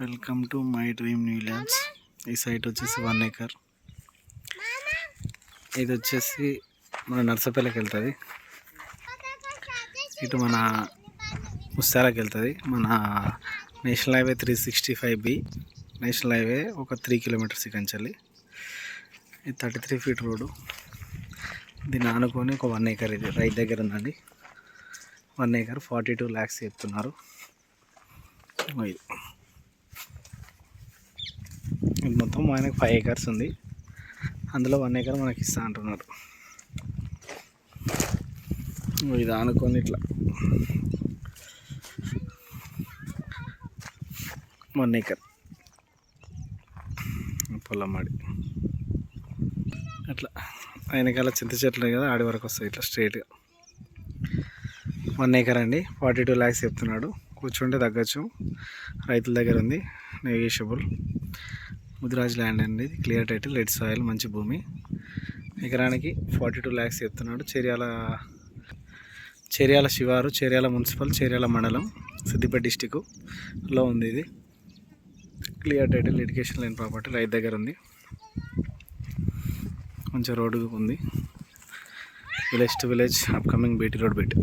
Welcome to my dream new lands. ఈ site వచ్చేసి 1 acre. ఇది వచ్చేసి మన నర్సపల్లికి వెళ్తుంది, ఇటు మన ముస్తారాకి వెళ్తుంది. మన national highway 365B national highway ఒక 3 kilometers కంచెల్లి. ఇది 33 feet రోడ్డు. దీన్ని ఆనుకొని ఒక 1 acre ఇది రైతు దగ్గర ఉందండి. 1 acre 42 lakhs చెప్తున్నారు. ఇది మొత్తం ఆయనకు 5 acres ఉంది, అందులో 1 acre మనకి ఇస్తా అంటున్నారు. ఇది ఆనుకొని ఇట్లా 1 acre పొలమాడి అట్లా ఆయనకాల చింత చెట్లు కదా, ఆడి వరకు వస్తాయి ఇట్లా స్ట్రైట్గా. 1 acre అండి, 42 lakhs చెప్తున్నాడు. కూర్చుంటే తగ్గచ్చు, రైతుల దగ్గర ఉంది, నెగోషియబుల్. ముదిరాజ్ ల్యాండ్ అండి, క్లియర్ టైటిల్, రెడ్ సాయిల్, మంచి భూమి. ఎకరానికి 42 lakhs చెప్తున్నాడు. చేర్యాల శివారు, చేర్యాల మున్సిపల్, చేర్యాల మండలం, సిద్దిపేట డిస్టిక్లో ఉంది. ఇది క్లియర్ టైటిల్, లిటిగేషన్ లేని ప్రాపర్టీ, రైతు దగ్గర ఉంది. మంచి రోడ్డు ఉంది, village to village upcoming BT road bit.